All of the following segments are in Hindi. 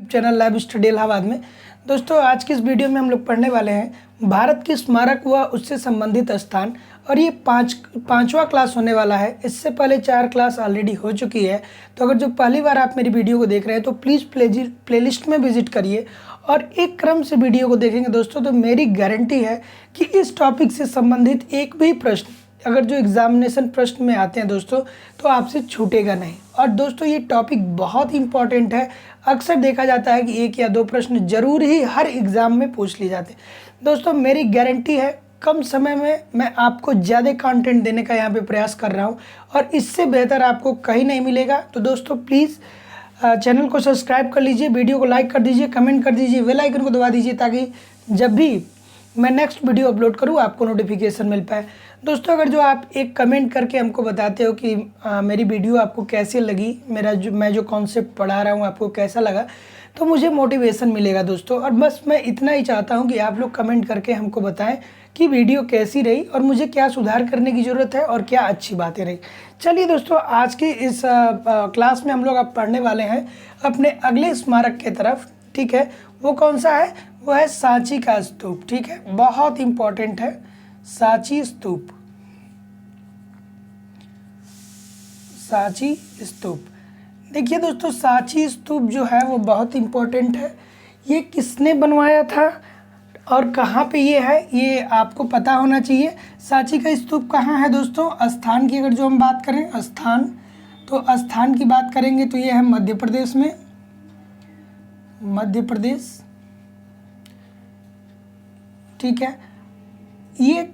चैनल लाइव स्टडी इलाहाबाद में। दोस्तों आज की इस वीडियो में हम लोग पढ़ने वाले हैं भारत के स्मारक व उससे संबंधित स्थान, और ये पांचवा क्लास होने वाला है। इससे पहले 4 क्लास ऑलरेडी हो चुकी है। तो अगर जो पहली बार आप मेरी वीडियो को देख रहे हैं तो प्लीज़ प्लेलिस्ट में विजिट करिए और एक क्रम से वीडियो को देखेंगे दोस्तों, तो मेरी गारंटी है कि इस टॉपिक से संबंधित एक भी प्रश्न अगर जो एग्जामिनेशन प्रश्न में आते हैं दोस्तों तो आपसे छूटेगा नहीं। और दोस्तों ये टॉपिक बहुत इंपॉर्टेंट है। अक्सर देखा जाता है कि 1 या 2 प्रश्न जरूर ही हर एग्ज़ाम में पूछ लिए जाते हैं। दोस्तों मेरी गारंटी है कम समय में मैं आपको ज़्यादा कंटेंट देने का यहाँ पे प्रयास कर रहा हूँ और इससे बेहतर आपको कहीं नहीं मिलेगा। तो दोस्तों प्लीज़ चैनल को सब्सक्राइब कर लीजिए, वीडियो को लाइक कर दीजिए, कमेंट कर दीजिए, बेल आइकन को दबा दीजिए ताकि जब भी मैं नेक्स्ट वीडियो अपलोड करूँ आपको नोटिफिकेशन मिल पाए। दोस्तों अगर जो आप एक कमेंट करके हमको बताते हो कि मेरी वीडियो आपको कैसी लगी, मैं जो कॉन्सेप्ट पढ़ा रहा हूँ आपको कैसा लगा, तो मुझे मोटिवेशन मिलेगा दोस्तों। और बस मैं इतना ही चाहता हूँ कि आप लोग कमेंट करके हमको बताएं कि वीडियो कैसी रही और मुझे क्या सुधार करने की ज़रूरत है और क्या अच्छी बातें रही। चलिए दोस्तों आज की इस क्लास में हम लोग अब पढ़ने वाले हैं अपने अगले स्मारक के तरफ। ठीक है, वो कौन सा है? वो है सांची का स्तूप। ठीक है, बहुत इंपॉर्टेंट है सांची स्तूप। सांची स्तूप, देखिए दोस्तों सांची स्तूप जो है वो बहुत इंपॉर्टेंट है। ये किसने बनवाया था और कहाँ पे ये है ये आपको पता होना चाहिए। सांची का स्तूप कहाँ है दोस्तों? स्थान की अगर जो हम बात करें स्थान, तो स्थान की बात करेंगे तो ये है मध्य प्रदेश में, मध्य प्रदेश। ठीक है, ये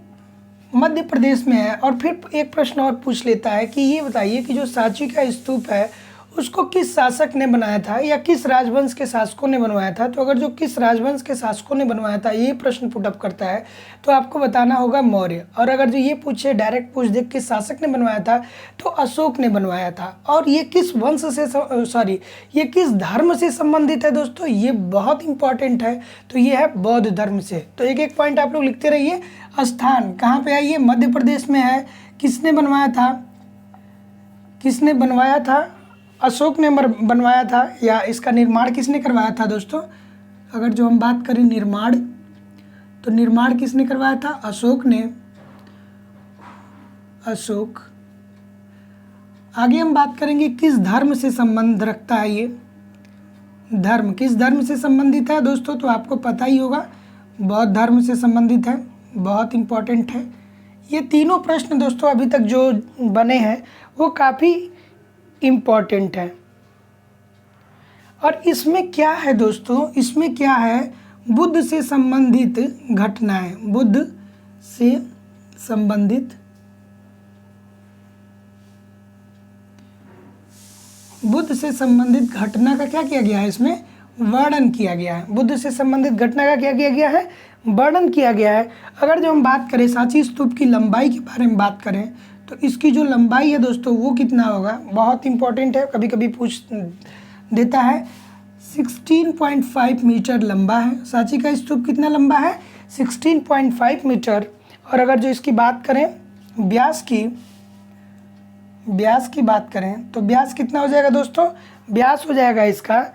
मध्य प्रदेश में है। और फिर एक प्रश्न और पूछ लेता है कि ये बताइए कि जो सांची का स्तूप है उसको किस शासक ने बनाया था या किस राजवंश के शासकों ने बनवाया था। तो अगर जो किस राजवंश के शासकों ने बनवाया था ये प्रश्न पुटअप करता है तो आपको बताना होगा मौर्य। और अगर जो ये पूछे डायरेक्ट पूछ दे किस शासक ने बनवाया था तो अशोक ने बनवाया था। और ये किस वंश से ये किस धर्म से संबंधित है दोस्तों, ये बहुत इंपॉर्टेंट है। तो ये है बौद्ध धर्म से। तो एक एक पॉइंट आप लोग लिखते रहिए। स्थान कहाँ पे है? ये मध्य प्रदेश में है। किसने बनवाया था? किसने बनवाया था? अशोक ने बनवाया था। या इसका निर्माण किसने करवाया था दोस्तों? अगर जो हम बात करें निर्माण, तो निर्माण किसने करवाया था? अशोक ने। अशोक। आगे हम बात करेंगे किस धर्म से संबंध रखता है ये धर्म, किस धर्म से संबंधित है दोस्तों? तो आपको पता ही होगा बौद्ध धर्म से संबंधित है। बहुत इंपॉर्टेंट है। ये तीनों प्रश्न दोस्तों अभी तक जो बने हैं वो काफ़ी इम्पॉर्टेंट है। और इसमें क्या है दोस्तों? इसमें क्या है? बुद्ध से संबंधित घटनाएं, बुद्ध से संबंधित, बुद्ध से संबंधित घटना का क्या किया गया है? इसमें वर्णन किया गया है। बुद्ध से संबंधित घटना का क्या किया गया है? वर्णन किया गया है। अगर जो हम बात करें सांची स्तूप की लंबाई के बारे में बात करें तो इसकी जो लंबाई है दोस्तों वो कितना होगा? बहुत इंपॉर्टेंट है, कभी कभी पूछ देता है। 16.5 मीटर लंबा है। सांची का स्तूप कितना लंबा है? 16.5 मीटर। और अगर जो इसकी बात करें व्यास की बात करें तो व्यास कितना हो जाएगा दोस्तों? व्यास हो जाएगा इसका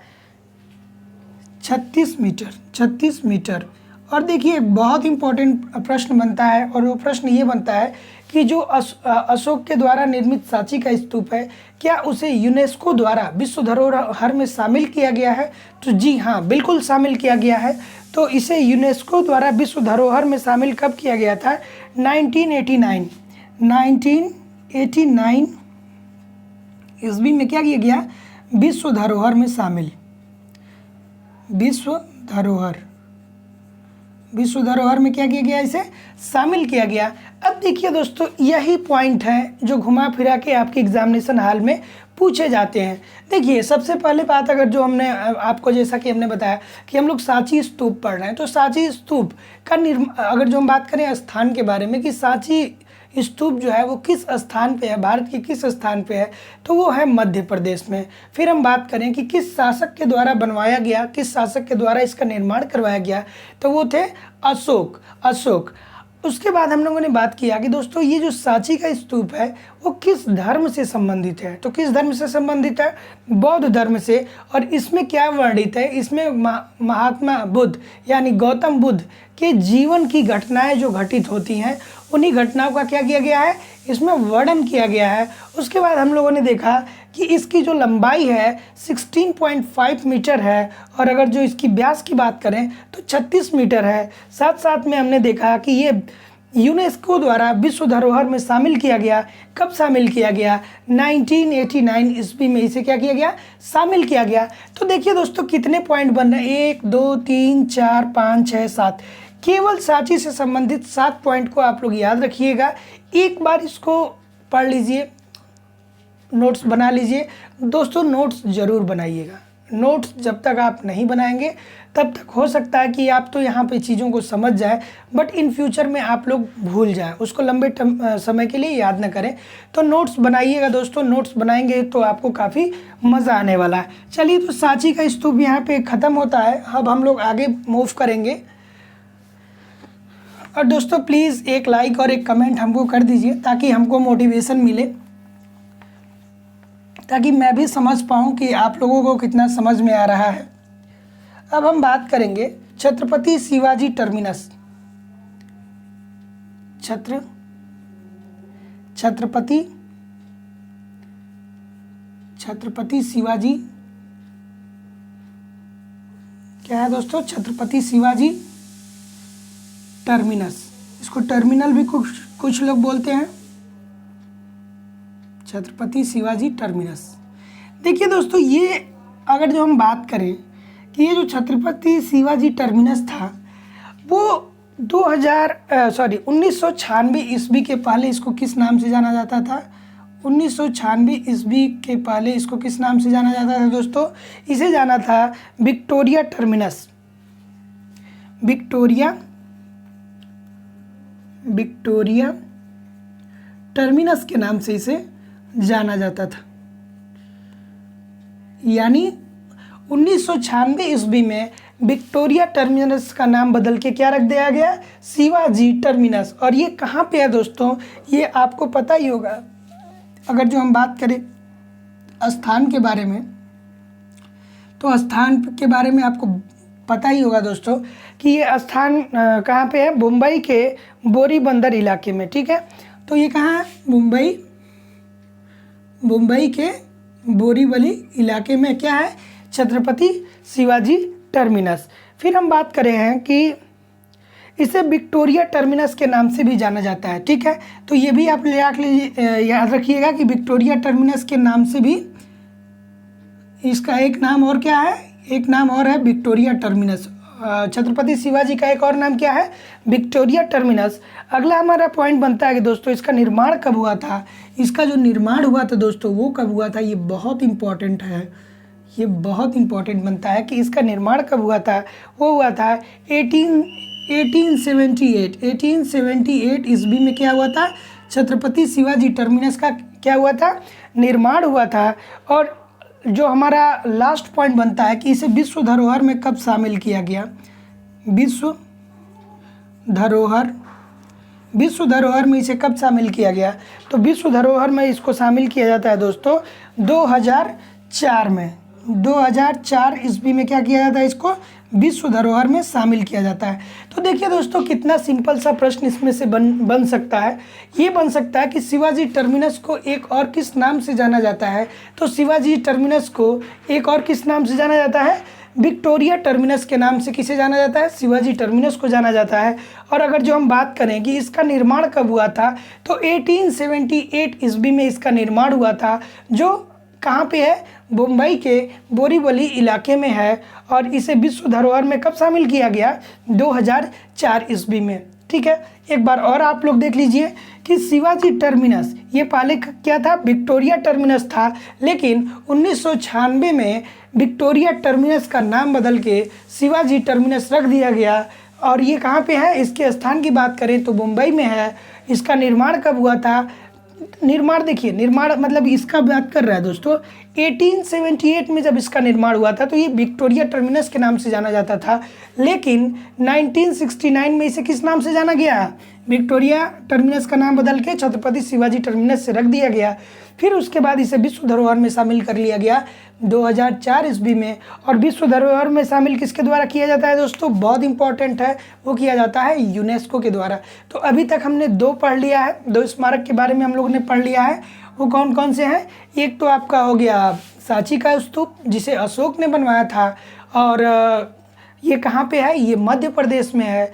36 मीटर। 36 मीटर। और देखिए बहुत इंपॉर्टेंट प्रश्न बनता है और वो प्रश्न ये बनता है कि जो अशोक के द्वारा निर्मित सांची का स्तूप है क्या उसे यूनेस्को द्वारा विश्व धरोहर में शामिल किया गया है? तो जी हाँ, बिल्कुल शामिल किया गया है। तो इसे यूनेस्को द्वारा विश्व धरोहर में शामिल कब किया गया था? 1989 ईस्वी में क्या किया गया? विश्व धरोहर में शामिल। विश्व धरोहर में क्या किया गया? इसे शामिल किया गया। अब देखिए दोस्तों यही पॉइंट है जो घुमा फिरा के आपके एग्जामिनेशन हॉल में पूछे जाते हैं। देखिए सबसे पहले बात, अगर जो हमने आपको जैसा कि हमने बताया कि हम लोग सांची स्तूप पढ़ रहे हैं, तो सांची स्तूप का अगर जो हम बात करें स्थान के बारे में कि सांची स्तूप जो है वो किस स्थान पे है, भारत के किस स्थान पे है, तो वो है मध्य प्रदेश में। फिर हम बात करें कि किस शासक के द्वारा बनवाया गया, किस शासक के द्वारा इसका निर्माण करवाया गया, तो वो थे अशोक। उसके बाद हम लोगों ने बात किया कि दोस्तों ये जो सांची का स्तूप है वो किस धर्म से संबंधित है। तो किस धर्म से संबंधित है? बौद्ध धर्म से। और इसमें क्या वर्णित है? इसमें महात्मा बुद्ध यानी गौतम बुद्ध के जीवन की घटनाएं जो घटित होती हैं उन्हीं घटनाओं का क्या किया गया है? इसमें वर्णन किया गया है। उसके बाद हम लोगों ने देखा कि इसकी जो लंबाई है 16.5 मीटर है और अगर जो इसकी व्यास की बात करें तो 36 मीटर है। साथ साथ में हमने देखा कि ये यूनेस्को द्वारा विश्व धरोहर में शामिल किया गया। कब शामिल किया गया? 1989 ईस्वी में इसे क्या किया गया? शामिल किया गया। तो देखिए दोस्तों कितने पॉइंट बन रहे हैं, 1 2 3 4 5 6 7। केवल सांची से संबंधित 7 पॉइंट को आप लोग याद रखिएगा। एक बार इसको पढ़ लीजिए, नोट्स बना लीजिए। दोस्तों नोट्स ज़रूर बनाइएगा। नोट्स जब तक आप नहीं बनाएंगे तब तक हो सकता है कि आप तो यहाँ पे चीज़ों को समझ जाए बट इन फ्यूचर में आप लोग भूल जाएं, उसको लंबे समय के लिए याद न करें। तो नोट्स बनाइएगा दोस्तों। नोट्स बनाएंगे तो आपको काफ़ी मज़ा आने वाला है। चलिए, तो सांची का स्तूप यहाँ पे ख़त्म होता है। अब हम लोग आगे मूव करेंगे। और दोस्तों प्लीज़ एक लाइक और एक कमेंट हमको कर दीजिए ताकि हमको मोटिवेशन मिले, ताकि मैं भी समझ पाऊँ कि आप लोगों को कितना समझ में आ रहा है। अब हम बात करेंगे छत्रपति शिवाजी टर्मिनस। छत्रपति शिवाजी क्या है दोस्तों? छत्रपति शिवाजी टर्मिनस। इसको टर्मिनल भी कुछ लोग बोलते हैं। छत्रपति शिवाजी टर्मिनस। देखिए दोस्तों, ये अगर जो हम बात करें कि ये जो छत्रपति शिवाजी टर्मिनस था वो 1996 ईस्वी के पहले इसको किस नाम से जाना जाता था? 1996 ईस्वी के पहले इसको किस नाम से जाना जाता था दोस्तों? इसे जाना था विक्टोरिया टर्मिनस। विक्टोरिया टर्मिनस के नाम से इसे जाना जाता था। यानी 1996 ईस्वी में विक्टोरिया टर्मिनस का नाम बदल के क्या रख दिया गया? शिवाजी टर्मिनस। और ये कहाँ पे है दोस्तों? ये आपको पता ही होगा। अगर जो हम बात करें स्थान के बारे में तो स्थान के बारे में आपको पता ही होगा दोस्तों कि ये स्थान कहाँ पे है? मुंबई के बोरीबंदर इलाके में। ठीक है, तो ये कहाँ है? मुंबई के बोरीवली इलाके में क्या है? छत्रपति शिवाजी टर्मिनस। फिर हम बात कर रहे हैं कि इसे विक्टोरिया टर्मिनस के नाम से भी जाना जाता है। ठीक है, तो ये भी आप याद रखिएगा कि विक्टोरिया टर्मिनस के नाम से भी इसका एक नाम और क्या है? एक नाम और है विक्टोरिया टर्मिनस। छत्रपति शिवाजी का एक और नाम क्या है? Victoria terminus. अगला हमारा पॉइंट बनता है कि दोस्तों इसका निर्माण कब हुआ था? इसका जो निर्माण हुआ था दोस्तों वो कब हुआ था? ये बहुत इंपॉर्टेंट है। ये बहुत इंपॉर्टेंट बनता है कि इसका निर्माण कब हुआ था। वो हुआ था 1878 ईस्वी में क्या हुआ था? छत्रपति शिवाजी टर्मिनस का क्या हुआ था? निर्माण हुआ था। और जो हमारा लास्ट पॉइंट बनता है कि इसे विश्व धरोहर में कब शामिल किया गया? विश्व धरोहर में इसे कब शामिल किया गया? तो विश्व धरोहर में इसको शामिल किया जाता है दोस्तों 2004 में। 2004 ईस्वी में क्या किया जाता है? इसको विश्व धरोहर में शामिल किया जाता है। तो देखिए दोस्तों कितना सिंपल सा प्रश्न इसमें से बन सकता है। ये बन सकता है कि शिवाजी टर्मिनस को एक और किस नाम से जाना जाता है? तो शिवाजी टर्मिनस को एक और किस नाम से जाना जाता है? विक्टोरिया टर्मिनस के नाम से किसे जाना जाता है? शिवाजी टर्मिनस को जाना जाता है। और अगर जो हम बात करें कि इसका निर्माण कब हुआ था तो 1878 ईस्वी में इसका निर्माण हुआ था, जो कहाँ पे है? मुंबई के बोरीवली इलाके में है। और इसे विश्व धरोहर में कब शामिल किया गया? 2004 ईस्वी में। ठीक है, एक बार और आप लोग देख लीजिए कि शिवाजी टर्मिनस ये पहले क्या था? विक्टोरिया टर्मिनस था, लेकिन 1996 में विक्टोरिया टर्मिनस का नाम बदल के शिवाजी टर्मिनस रख दिया गया। और ये कहाँ पे है? इसके स्थान की बात करें तो मुंबई में है। इसका निर्माण कब हुआ था? निर्माण देखिए, निर्माण मतलब इसका बात कर रहा है दोस्तों। 1878 में जब इसका निर्माण हुआ था तो ये विक्टोरिया टर्मिनस के नाम से जाना जाता था, लेकिन 1969 में इसे किस नाम से जाना गया? विक्टोरिया टर्मिनस का नाम बदल के छत्रपति शिवाजी टर्मिनस से रख दिया गया। फिर उसके बाद इसे विश्व धरोहर में शामिल कर लिया गया 2004 ईस्वी में। और विश्व धरोहर में शामिल किसके द्वारा किया जाता है दोस्तों? बहुत इंपॉर्टेंट है, वो किया जाता है यूनेस्को के द्वारा। तो अभी तक हमने 2 पढ़ लिया है, 2 स्मारक के बारे में हम लोगों ने पढ़ लिया है। वो कौन कौन से हैं? एक तो आपका हो गया सांची का स्तूप, जिसे अशोक ने बनवाया था, और ये कहाँ पे है? ये मध्य प्रदेश में है।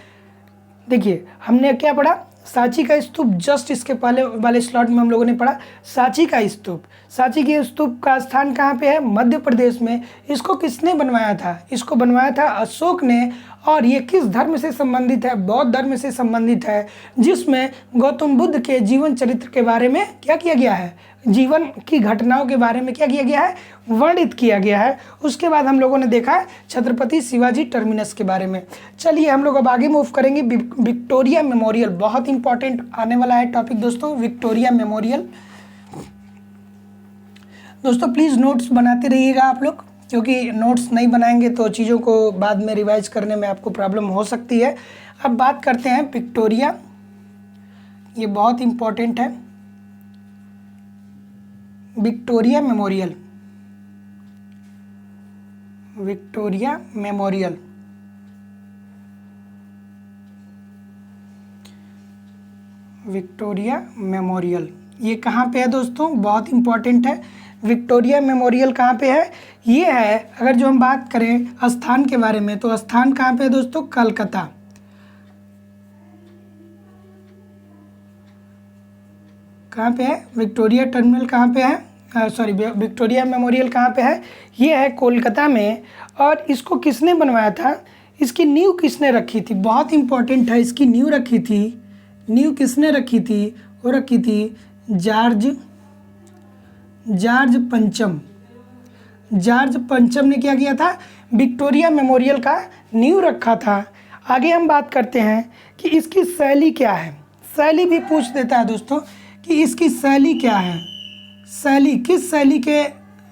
देखिए हमने क्या पढ़ा? सांची का स्तूप, जस्ट इसके पहले वाले स्लॉट में हम लोगों ने पढ़ा सांची का स्तूप। सांची के स्तूप का स्थान कहाँ पे है? मध्य प्रदेश में। इसको किसने बनवाया था? इसको बनवाया था अशोक ने। और ये किस धर्म से संबंधित है? बौद्ध धर्म से संबंधित है, जिसमें गौतम बुद्ध के जीवन चरित्र के बारे में क्या किया गया है? जीवन की घटनाओं के बारे में क्या किया गया है? वर्णित किया गया है। उसके बाद हम लोगों ने देखा छत्रपति शिवाजी टर्मिनस के बारे में। चलिए हम लोग अब आगे मूव करेंगे। विक्टोरिया मेमोरियल बहुत इंपॉर्टेंट आने वाला है टॉपिक दोस्तों, विक्टोरिया मेमोरियल। दोस्तों प्लीज़ नोट्स बनाते रहिएगा आप लोग, क्योंकि नोट्स नहीं बनाएंगे तो चीज़ों को बाद में रिवाइज करने में आपको प्रॉब्लम हो सकती है। अब बात करते हैं विक्टोरिया, ये बहुत इंपॉर्टेंट है, Victoria memorial. Victoria memorial Victoria memorial ये कहाँ पे है दोस्तों? बहुत इंपॉर्टेंट है। विक्टोरिया मेमोरियल कहाँ पे है? ये है, अगर जो हम बात करें स्थान के बारे में, तो स्थान कहाँ पे है दोस्तों? कलकत्ता। कहाँ पे है? विक्टोरिया टर्मिनल कहाँ पे है? विक्टोरिया मेमोरियल कहाँ पे है? ये है कोलकाता में। और इसको किसने बनवाया था? इसकी नींव किसने रखी थी? बहुत इंपॉर्टेंट है, इसकी नींव रखी थी। नींव किसने रखी थी? वो रखी थी जॉर्ज पंचम। जॉर्ज पंचम ने क्या किया था? विक्टोरिया मेमोरियल का नींव रखा था। आगे हम बात करते हैं कि इसकी शैली क्या है। शैली भी पूछ देता है दोस्तों कि इसकी शैली क्या है, शैली किस शैली के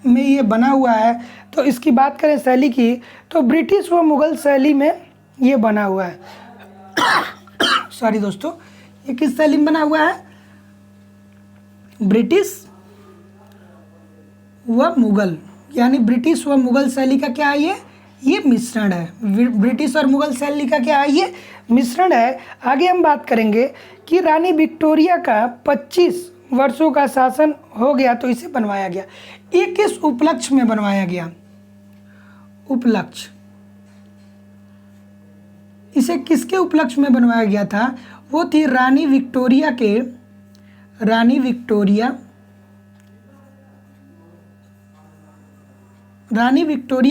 में ये बना हुआ है। तो इसकी बात करें शैली की, तो ब्रिटिश व मुग़ल शैली में ये बना हुआ है। सॉरी दोस्तों, ये किस शैली में बना हुआ है? ब्रिटिश व मुग़ल, यानी ब्रिटिश व मुग़ल शैली का क्या है? ये मिश्रण है। ब्रिटिश और मुग़ल शैली का क्या है? ये मिश्रण है। आगे हम बात करेंगे कि रानी विक्टोरिया का 25 वर्षों का शासन हो गया तो इसे बनवाया गया। ये किस उपलक्ष्य में बनवाया गया? उपलक्ष्य, इसे किसके उपलक्ष्य में बनवाया गया था? वो थी रानी विक्टोरिया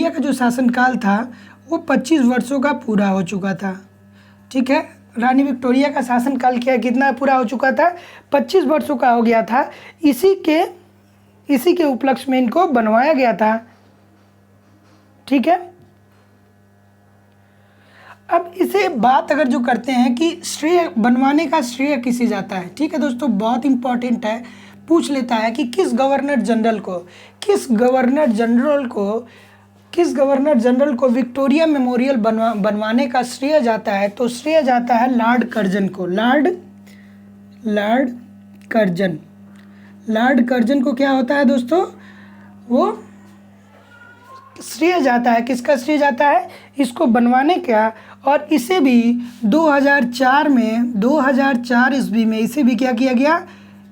का जो शासनकाल था वो 25 वर्षों का पूरा हो चुका था। ठीक है, रानी विक्टोरिया का शासनकाल कितना पूरा हो चुका था? 25 वर्षों का हो गया था। इसी के उपलक्ष्य में इनको बनवाया गया था। ठीक है, अब इसे बात अगर जो करते हैं कि श्रेय बनवाने का श्रेय किसे जाता है। ठीक है दोस्तों, बहुत इंपॉर्टेंट है, पूछ लेता है कि किस गवर्नर जनरल को विक्टोरिया मेमोरियल बनवाने का श्रेय जाता है। तो श्रेय जाता है लॉर्ड कर्जन को। लॉर्ड कर्जन को क्या होता है दोस्तों? वो श्रेय जाता है, किसका श्रेय जाता है? इसको बनवाने का। और इसे भी 2004 ईस्वी में इसे भी क्या किया गया?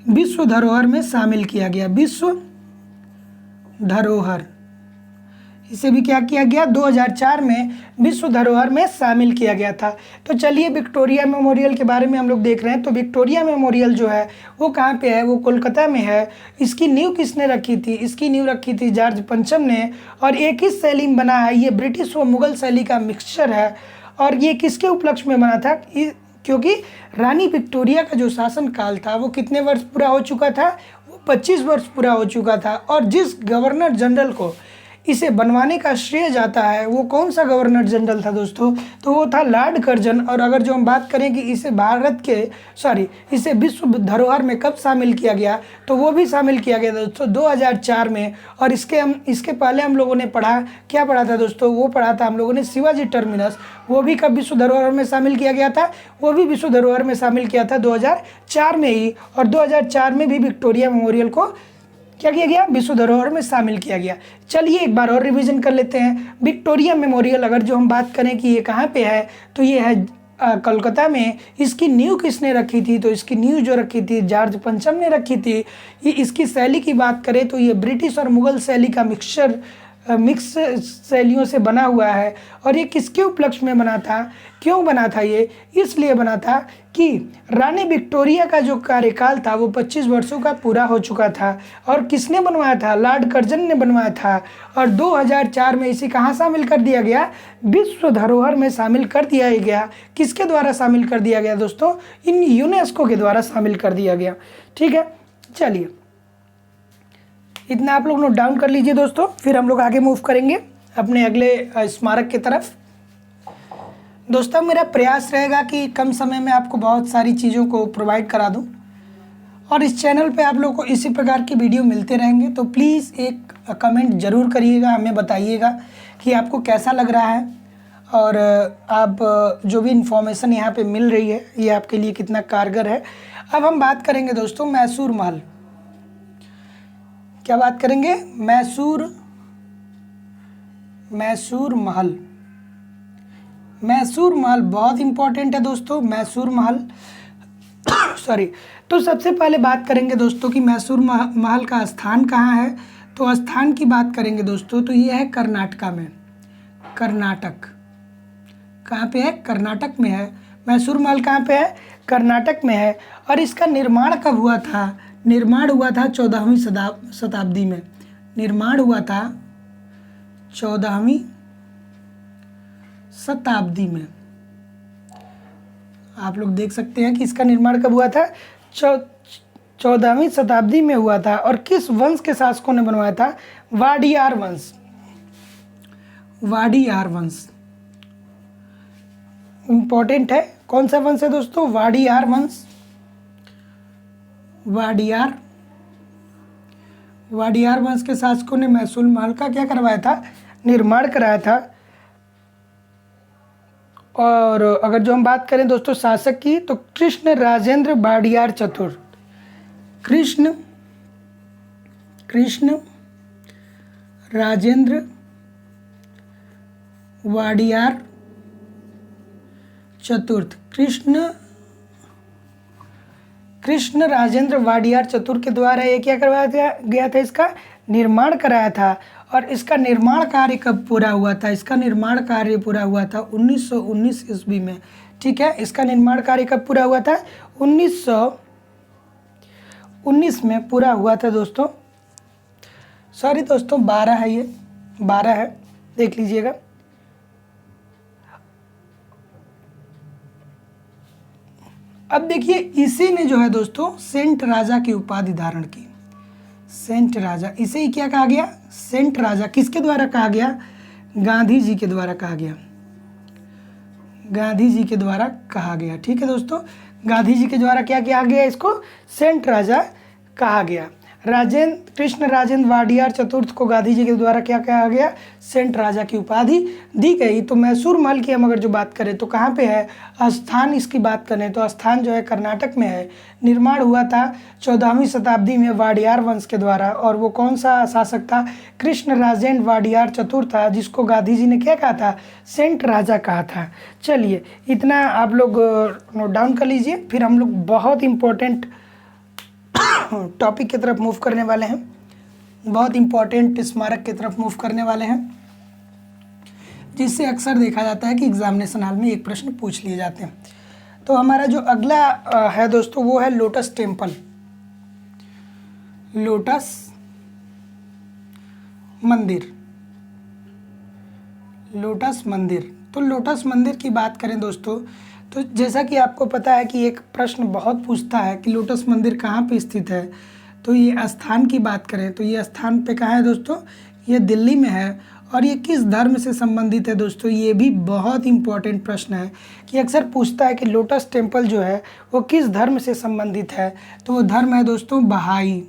विश्व धरोहर में शामिल किया गया। विश्व धरोहर, इसे भी क्या किया गया? 2004 में विश्व धरोहर में शामिल किया गया था। तो चलिए विक्टोरिया मेमोरियल के बारे में हम लोग देख रहे हैं। तो विक्टोरिया मेमोरियल जो है वो कहाँ पे है? वो कोलकाता में है। इसकी नींव किसने रखी थी? इसकी नींव रखी थी जॉर्ज पंचम ने। और एक ही शैली में बना है, ये ब्रिटिश व मुग़ल शैली का मिक्सचर है। और ये किसके उपलक्ष्य में बना था? क्योंकि रानी विक्टोरिया का जो शासनकाल था वो कितने वर्ष पूरा हो चुका था? वो 25 वर्ष पूरा हो चुका था। और जिस गवर्नर जनरल को इसे बनवाने का श्रेय जाता है वो कौन सा गवर्नर जनरल था दोस्तों? तो वो था लॉर्ड कर्जन। और अगर जो हम बात करें कि इसे विश्व धरोहर में कब शामिल किया गया, तो वो भी शामिल किया गया दोस्तों 2004 में। और इसके पहले हम लोगों ने क्या पढ़ा था दोस्तों? वो पढ़ा था हम लोगों ने शिवाजी टर्मिनस, वो भी कब विश्व धरोहर में शामिल किया गया था? वो भी विश्व धरोहर में शामिल किया था 2004 में ही। और 2004 में भी विक्टोरिया मेमोरियल को क्या किया गया? विश्व धरोहर में शामिल किया गया। चलिए एक बार और रिवीजन कर लेते हैं। विक्टोरिया मेमोरियल अगर जो हम बात करें कि ये कहाँ पे है, तो ये है कोलकाता में। इसकी नींव किसने रखी थी? तो इसकी नींव जो रखी थी जॉर्ज पंचम ने रखी थी। ये इसकी शैली की बात करें तो ये ब्रिटिश और मुगल शैली का मिक्स शैलियों से बना हुआ है। और ये किसके उपलक्ष्य में बना था? क्यों बना था? ये इसलिए बना था कि रानी विक्टोरिया का जो कार्यकाल था वो 25 वर्षों का पूरा हो चुका था। और किसने बनवाया था? लॉर्ड कर्जन ने बनवाया था। और 2004 में इसे कहाँ शामिल कर दिया गया? विश्व धरोहर में शामिल कर दिया गया। किसके द्वारा शामिल कर दिया गया दोस्तों? इन यूनेस्को के द्वारा शामिल कर दिया गया। ठीक है, चलिए इतना आप लोग नोट डाउन कर लीजिए दोस्तों, फिर हम लोग आगे मूव करेंगे अपने अगले स्मारक की तरफ। दोस्तों मेरा प्रयास रहेगा कि कम समय में आपको बहुत सारी चीज़ों को प्रोवाइड करा दूं, और इस चैनल पे आप लोग को इसी प्रकार की वीडियो मिलते रहेंगे। तो प्लीज़ एक कमेंट ज़रूर करिएगा, हमें बताइएगा कि आपको कैसा लग रहा है, और आप जो भी इंफॉर्मेशन यहाँ पे मिल रही है ये आपके लिए कितना कारगर है। अब हम बात करेंगे दोस्तों मैसूर महल। क्या बात करेंगे? मैसूर महल। मैसूर महल बहुत इंपॉर्टेंट है दोस्तों, मैसूर महल सॉरी। तो सबसे पहले बात करेंगे दोस्तों कि मैसूर महल का स्थान कहाँ है। तो स्थान की बात करेंगे दोस्तों तो ये है कर्नाटका में। कर्नाटक कहाँ पे है? कर्नाटक में है। मैसूर महल कहाँ पे है? कर्नाटक में है। और इसका निर्माण कब हुआ था? निर्माण हुआ था 14वीं शताब्दी में। निर्माण हुआ था 14वीं शताब्दी में। आप लोग देख सकते हैं कि इसका निर्माण कब हुआ था? 14वीं शताब्दी में हुआ था। और किस वंश के शासकों ने बनवाया था? वाडियार वंश। वाडियार वंश इंपॉर्टेंट है। कौन सा वंश है दोस्तों? वाडियार वंश। वाडियार वंश के शासकों ने मैसूर महल का क्या करवाया था? निर्माण कराया था। और अगर जो हम बात करें दोस्तों शासक की, तो कृष्ण राजेंद्र वाडियार चतुर्थ। कृष्ण राजेंद्र वाडियार चतुर्थ। कृष्ण राजेंद्र वाडियार चतुर्थ के द्वारा ये क्या करवाया गया था? इसका निर्माण कराया था। और इसका निर्माण कार्य कब पूरा हुआ था? इसका निर्माण कार्य पूरा हुआ था 1919 ईस्वी में। ठीक है, इसका निर्माण कार्य कब पूरा हुआ था? 1919 में पूरा हुआ था दोस्तों। सॉरी दोस्तों 12 है, ये 12 है, देख लीजिएगा। अब देखिए इसी ने जो है दोस्तों सेंट राजा की उपाधि धारण की। सेंट राजा, इसे ही क्या कहा गया? सेंट राजा। किसके द्वारा कहा गया? गांधी जी के द्वारा कहा गया। गांधी जी के द्वारा कहा गया। ठीक है दोस्तों, गांधी जी के द्वारा क्या किया गया? इसको सेंट राजा कहा गया। कृष्ण राजेंद्र वाडियार चतुर्थ को गांधी जी के द्वारा क्या कहा गया? सेंट राजा की उपाधि दी गई। तो मैसूर महल की हम अगर जो बात करें तो कहाँ पे है? स्थान इसकी बात करें तो स्थान जो है कर्नाटक में है। निर्माण हुआ था 14वीं शताब्दी में वाडियार वंश के द्वारा। और वो कौन सा शासक था? कृष्ण राजेंद्र वाडियार चतुर्थ था, जिसको गांधी जी ने क्या कहा था? सेंट राजा कहा था। चलिए इतना आप लोग नोट डाउन कर लीजिए, फिर हम लोग बहुत इंपॉर्टेंट टॉपिक की तरफ मूव करने वाले हैं। बहुत इंपॉर्टेंट स्मारक की तरफ मूव करने वाले हैं, जिससे अक्सर देखा जाता है कि एग्जामिनेशन हॉल में एक प्रश्न पूछ लिए जाते हैं। तो हमारा जो अगला है दोस्तों वो है लोटस टेम्पल। लोटस मंदिर। लोटस मंदिर। तो लोटस मंदिर की बात करें दोस्तों तो जैसा कि आपको पता है कि एक प्रश्न बहुत पूछता है कि लोटस मंदिर कहाँ पे स्थित है। तो ये स्थान की बात करें तो ये स्थान पे कहाँ है दोस्तों? ये दिल्ली में है और ये किस धर्म से संबंधित है दोस्तों? ये भी बहुत इंपॉर्टेंट प्रश्न है कि अक्सर पूछता है कि लोटस टेम्पल जो है वो किस धर्म से संबंधित है। तो वो धर्म है दोस्तों बहाई।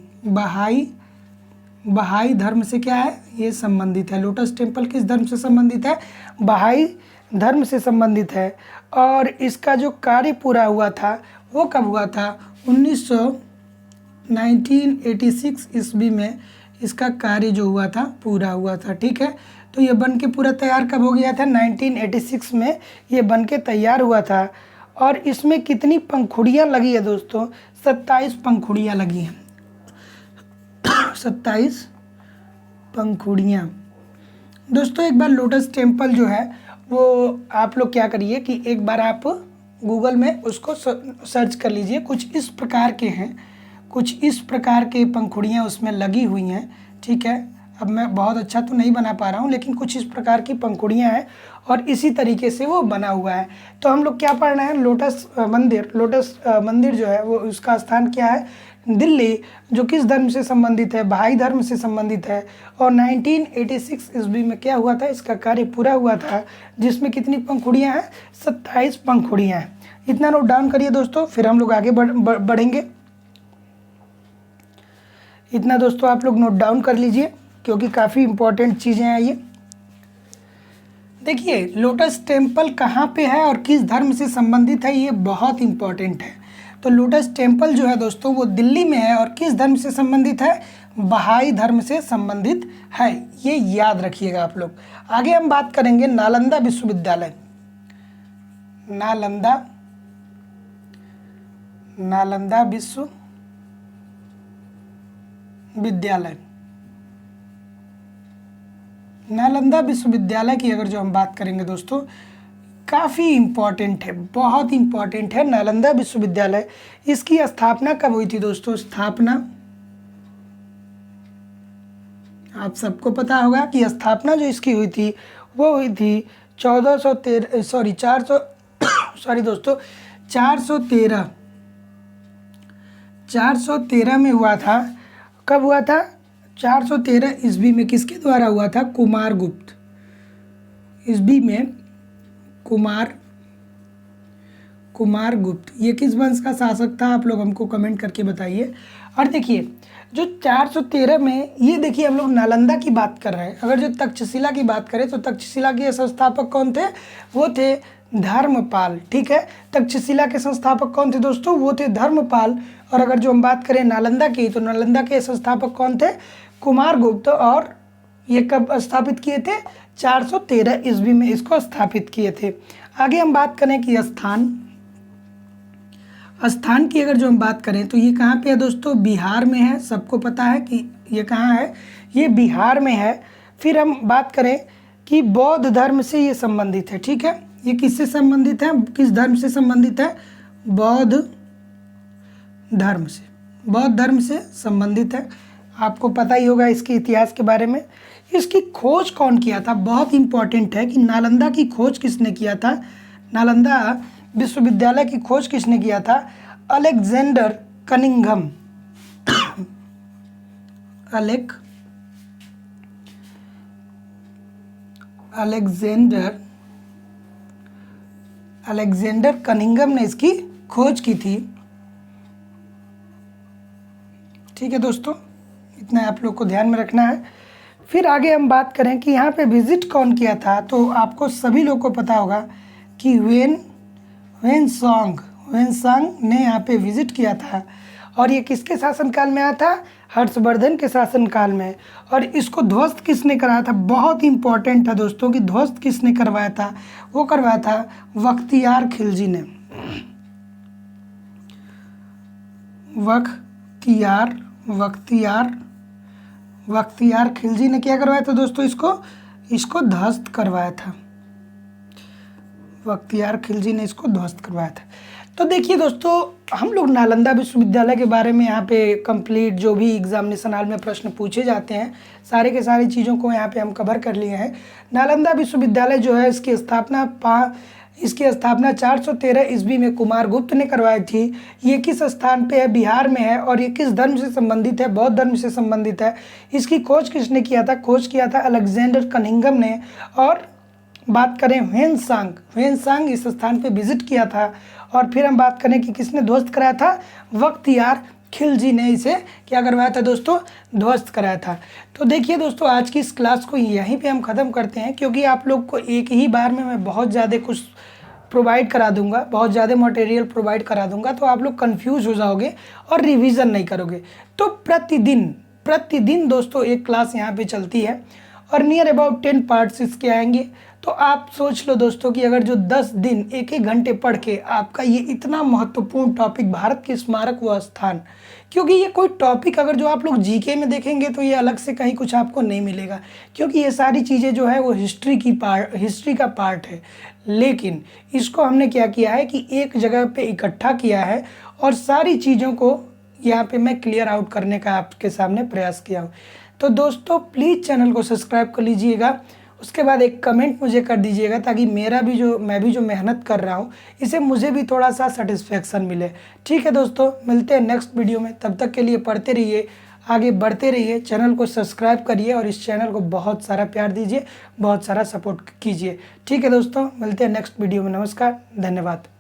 बहाई धर्म से क्या है, ये संबंधित है। लोटस टेम्पल किस धर्म से संबंधित है? बहाई धर्म से संबंधित है। और इसका जो कार्य पूरा हुआ था वो कब हुआ था? 1986 ईस्वी में इसका कार्य जो हुआ था पूरा हुआ था। ठीक है, तो ये बन के पूरा तैयार कब हो गया था? 1986 में ये बन के तैयार हुआ था। और इसमें कितनी पंखुड़ियाँ लगी है दोस्तों? 27 पंखुड़ियाँ लगी हैं। 27 पंखुड़ियाँ। दोस्तों एक बार लोटस टेम्पल जो है वो आप लोग क्या करिए कि एक बार आप गूगल में उसको सर्च कर लीजिए। कुछ इस प्रकार के हैं, कुछ इस प्रकार के पंखुड़ियाँ उसमें लगी हुई हैं। ठीक है, अब मैं बहुत अच्छा तो नहीं बना पा रहा हूँ, लेकिन कुछ इस प्रकार की पंखुड़ियाँ हैं और इसी तरीके से वो बना हुआ है। तो हम लोग क्या पढ़ रहे हैं? लोटस मंदिर जो है वो उसका स्थान क्या है? दिल्ली, जो किस धर्म से संबंधित है? बहाई धर्म से संबंधित है। और 1986 ईस्वी में क्या हुआ था? इसका कार्य पूरा हुआ था, जिसमें कितनी पंखुड़ियाँ हैं? 27 पंखुड़ियाँ हैं। इतना नोट डाउन करिए दोस्तों, फिर हम लोग आगे बढ़ेंगे। इतना दोस्तों आप लोग नोट डाउन कर लीजिए क्योंकि काफ़ी इंपॉर्टेंट चीज़ें हैं ये। देखिए लोटस टेम्पल कहाँ पे है और किस धर्म से संबंधित है, ये बहुत इंपॉर्टेंट है। तो लोटस टेम्पल जो है दोस्तों वो दिल्ली में है और किस धर्म से संबंधित है? बहाई धर्म से संबंधित है। ये याद रखिएगा आप लोग। आगे हम बात करेंगे नालंदा विश्वविद्यालय। नालंदा विश्वविद्यालय। नालंदा विश्वविद्यालय की अगर जो हम बात करेंगे दोस्तों, काफ़ी इम्पॉर्टेंट है, बहुत इम्पॉर्टेंट है नालंदा विश्वविद्यालय। इसकी स्थापना कब हुई थी दोस्तों? स्थापना आप सबको पता होगा कि स्थापना जो इसकी हुई थी वो हुई थी 413 में हुआ था। कब हुआ था? 413 ईस्वी में। किसके द्वारा हुआ था? कुमारगुप्त ईस्वी में। कुमारगुप्त ये किस वंश का शासक था? आप लोग हमको कमेंट करके बताइए। और देखिए जो 413 में, ये देखिए हम लोग नालंदा की बात कर रहे हैं। अगर जो तक्षशिला की बात करें तो तक्षशिला के संस्थापक कौन थे? वो थे धर्मपाल। ठीक है, तक्षशिला के संस्थापक कौन थे दोस्तों? वो थे धर्मपाल। और अगर जो हम बात करें नालंदा की, तो नालंदा के संस्थापक कौन थे? कुमारगुप्त। और ये कब स्थापित किए थे? 413 ईस्वी में इसको स्थापित किए थे। आगे हम बात करें कि स्थान की अगर जो हम बात करें तो ये कहाँ पे है दोस्तों? बिहार में है। सबको पता है कि ये कहाँ है, ये बिहार में है। फिर हम बात करें कि बौद्ध धर्म से ये संबंधित है। ठीक है, ये किससे संबंधित है? किस धर्म से संबंधित है? बौद्ध धर्म से। बौद्ध धर्म से संबंधित है। आपको पता ही होगा इसके इतिहास के बारे में। इसकी खोज कौन किया था? बहुत इंपॉर्टेंट है कि नालंदा की खोज किसने किया था? नालंदा विश्वविद्यालय की खोज किसने किया था? Alexander Cunningham. अलेक्जेंडर कनिंघम ने इसकी खोज की थी। ठीक है दोस्तों, इतना आप लोग को ध्यान में रखना है। फिर आगे हम बात करें कि यहाँ पे विजिट कौन किया था, तो आपको सभी लोग को पता होगा कि वेनसांग ने यहाँ पे विजिट किया था। और ये किसके शासनकाल में आया था? हर्षवर्धन के शासनकाल में। और इसको ध्वस्त किसने कराया था? बहुत इंपॉर्टेंट था दोस्तों कि ध्वस्त किसने करवाया था? वो करवाया था बख्तियार खिलजी ने। बख्तियार खिलजी ने क्या करवाया था दोस्तों? इसको ध्वस्त करवाया था। बख्तियार खिलजी ने इसको ध्वस्त करवाया था। तो देखिए दोस्तों, हम लोग नालंदा विश्वविद्यालय के बारे में यहाँ पे कंप्लीट जो भी एग्जामिनेशन हॉल में प्रश्न पूछे जाते हैं, सारे के सारी चीज़ों को यहाँ पे हम कवर कर लिए हैं। नालंदा विश्वविद्यालय जो है इसकी स्थापना इसकी स्थापना 413 ईस्वी में कुमार गुप्त ने करवाई थी। ये किस स्थान पे है? बिहार में है। और ये किस धर्म से संबंधित है? बौद्ध धर्म से संबंधित है। इसकी खोज किसने किया था? खोज किया था अलेक्जेंडर कनिंघम ने। और बात करें ह्वेनसांग इस स्थान पे विजिट किया था। और फिर हम बात करें कि किसने ध्वस्त कराया था? बख्तियार खिलजी ने इसे क्या करवाया था दोस्तों? ध्वस्त कराया था। तो देखिए दोस्तों, आज की इस क्लास को यहीं पे हम ख़त्म करते हैं, क्योंकि आप लोग को एक ही बार में मैं बहुत ज़्यादा कुछ प्रोवाइड करा दूंगा, बहुत ज़्यादा मटेरियल प्रोवाइड करा दूंगा, तो आप लोग कंफ्यूज हो जाओगे और रिवीजन नहीं करोगे। तो प्रतिदिन दोस्तों एक क्लास यहाँ पे चलती है और नियर अबाउट 10 पार्ट्स इसके आएंगे। तो आप सोच लो दोस्तों कि अगर जो 10 दिन 1-1 घंटे पढ़ के आपका ये इतना महत्वपूर्ण टॉपिक भारत के स्मारक व स्थान, क्योंकि ये कोई टॉपिक अगर जो आप लोग जीके में देखेंगे तो ये अलग से कहीं कुछ आपको नहीं मिलेगा, क्योंकि ये सारी चीज़ें जो है वो हिस्ट्री का पार्ट है। लेकिन इसको हमने क्या किया है कि एक जगह पे इकट्ठा किया है और सारी चीज़ों को यहाँ पे मैं क्लियर आउट करने का आपके सामने प्रयास किया हूँ। तो दोस्तों प्लीज़ चैनल को सब्सक्राइब कर लीजिएगा, उसके बाद एक कमेंट मुझे कर दीजिएगा, ताकि मैं भी जो मेहनत कर रहा हूँ इसे मुझे भी थोड़ा सा सेटिस्फेक्शन मिले। ठीक है दोस्तों, मिलते हैं नेक्स्ट वीडियो में। तब तक के लिए पढ़ते रहिए, आगे बढ़ते रहिए, चैनल को सब्सक्राइब करिए और इस चैनल को बहुत सारा प्यार दीजिए, बहुत सारा सपोर्ट कीजिए। ठीक है दोस्तों, मिलते हैं नेक्स्ट वीडियो में। नमस्कार, धन्यवाद।